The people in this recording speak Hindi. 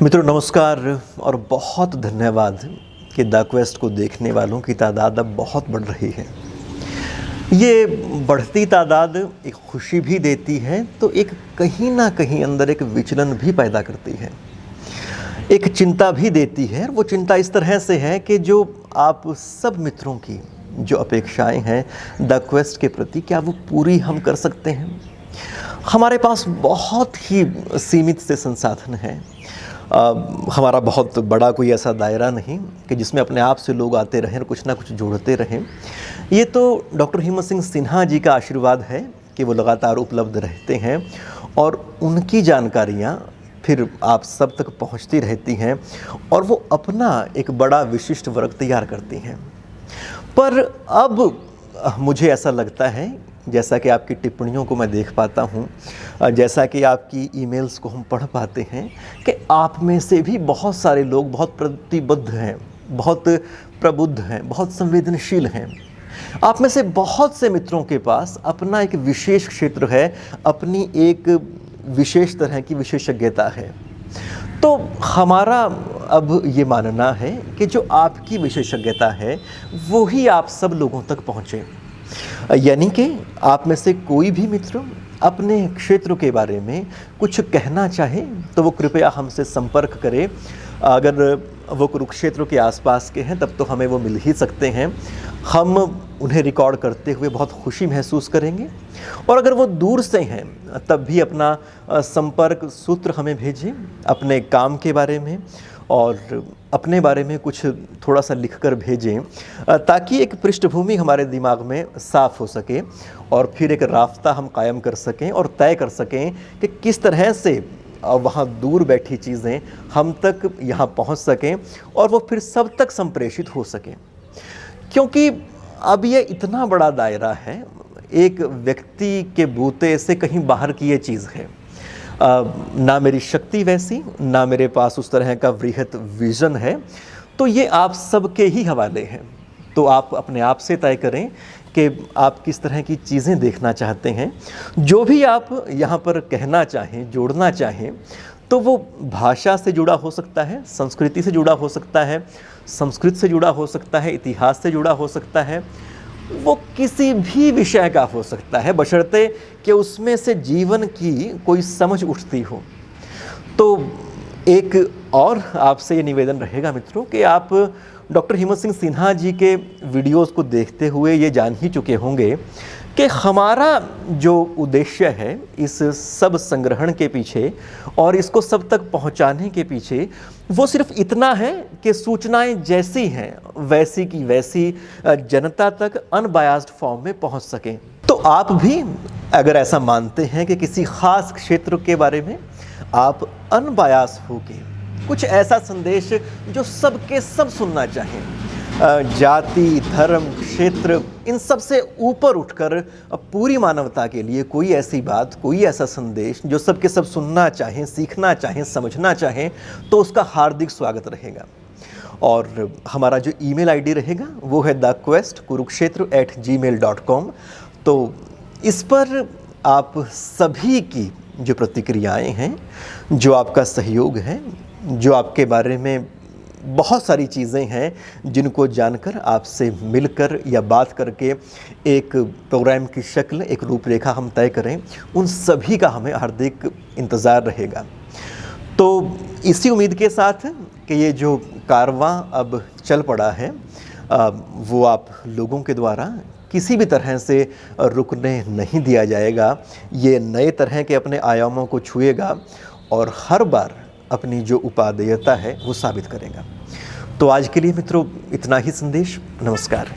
मित्रों नमस्कार और बहुत धन्यवाद कि द क्वेस्ट को देखने वालों की तादाद अब बहुत बढ़ रही है। ये बढ़ती तादाद एक खुशी भी देती है तो एक कहीं ना कहीं अंदर एक विचलन भी पैदा करती है, एक चिंता भी देती है। वो चिंता इस तरह से है कि जो आप सब मित्रों की जो अपेक्षाएं हैं द क्वेस्ट के प्रति, क्या वो पूरी हम कर सकते हैं? हमारे पास बहुत ही सीमित से संसाधन हैं। हमारा बहुत बड़ा कोई ऐसा दायरा नहीं कि जिसमें अपने आप से लोग आते रहें और कुछ ना कुछ जोड़ते रहें। ये तो डॉक्टर हिम्मत सिंह सिन्हा जी का आशीर्वाद है कि वो लगातार उपलब्ध रहते हैं और उनकी जानकारियाँ फिर आप सब तक पहुंचती रहती हैं और वो अपना एक बड़ा विशिष्ट वर्ग तैयार करती हैं। पर अब मुझे ऐसा लगता है, जैसा कि आपकी टिप्पणियों को मैं देख पाता हूँ, जैसा कि आपकी ईमेल्स को हम पढ़ पाते हैं, कि आप में से भी बहुत सारे लोग बहुत प्रतिबद्ध हैं, बहुत प्रबुद्ध हैं, बहुत संवेदनशील हैं। आप में से बहुत से मित्रों के पास अपना एक विशेष क्षेत्र है, अपनी एक विशेष तरह की विशेषज्ञता है। तो हमारा अब ये मानना है कि जो आपकी विशेषज्ञता है वो ही आप सब लोगों तक पहुँचे। यानी कि आप में से कोई भी मित्र अपने क्षेत्र के बारे में कुछ कहना चाहे तो वो कृपया हमसे संपर्क करें। अगर वो कुरुक्षेत्र के आसपास के हैं तब तो हमें वो मिल ही सकते हैं। हम उन्हें रिकॉर्ड करते हुए बहुत खुशी महसूस करेंगे। और अगर वो दूर से हैं तब भी अपना संपर्क सूत्र हमें भेजें, अपने काम के बारे में और अपने बारे में कुछ थोड़ा सा लिखकर भेजें, ताकि एक पृष्ठभूमि हमारे दिमाग में साफ़ हो सके और फिर एक रास्ता हम कायम कर सकें और तय कर सकें कि किस तरह से वहाँ दूर बैठी चीज़ें हम तक यहाँ पहुँच सकें और वो फिर सब तक संप्रेषित हो सकें। क्योंकि अब ये इतना बड़ा दायरा है, एक व्यक्ति के बूते से कहीं बाहर की ये चीज़ है। ना मेरी शक्ति वैसी, ना मेरे पास उस तरह का वृहत विज़न है, तो ये आप सबके ही हवाले हैं। तो आप अपने आप से तय करें कि आप किस तरह की चीज़ें देखना चाहते हैं। जो भी आप यहाँ पर कहना चाहें, जोड़ना चाहें, तो वो भाषा से जुड़ा हो सकता है, संस्कृति से जुड़ा हो सकता है, संस्कृत से जुड़ा हो सकता है, इतिहास से जुड़ा हो सकता है, वो किसी भी विषय का हो सकता है, बशर्ते कि उसमें से जीवन की कोई समझ उठती हो। तो एक और आपसे ये निवेदन रहेगा मित्रों कि आप डॉक्टर हिम्मत सिंह सिन्हा जी के वीडियोस को देखते हुए ये जान ही चुके होंगे कि हमारा जो उद्देश्य है इस सब संग्रहण के पीछे और इसको सब तक पहुंचाने के पीछे, वो सिर्फ इतना है कि सूचनाएं जैसी हैं वैसी की वैसी जनता तक अनबायास्ड फॉर्म में पहुंच सकें। तो आप भी अगर ऐसा मानते हैं कि किसी खास क्षेत्र के बारे में आप अनबायास होके कुछ ऐसा संदेश जो सबके सब सुनना चाहें, जाति, धर्म, क्षेत्र, इन सब से ऊपर उठकर पूरी मानवता के लिए कोई ऐसी बात, कोई ऐसा संदेश जो सबके सब सुनना चाहें, सीखना चाहें, समझना चाहें, तो उसका हार्दिक स्वागत रहेगा। और हमारा जो ईमेल आईडी रहेगा वो है thequestkurukshetra@gmail.com। तो इस पर आप सभी की जो प्रतिक्रियाएं हैं, जो आपका सहयोग है, जो आपके बारे में बहुत सारी चीज़ें हैं जिनको जानकर आपसे मिलकर या बात करके एक प्रोग्राम की शक्ल, एक रूपरेखा हम तय करें, उन सभी का हमें हार्दिक इंतज़ार रहेगा। तो इसी उम्मीद के साथ कि ये जो कारवां अब चल पड़ा है वो आप लोगों के द्वारा किसी भी तरह से रुकने नहीं दिया जाएगा। ये नए तरह के अपने आयामों को छुएगा और हर बार अपनी जो उपादेयता है वो साबित करेगा। तो आज के लिए मित्रों इतना ही संदेश। नमस्कार।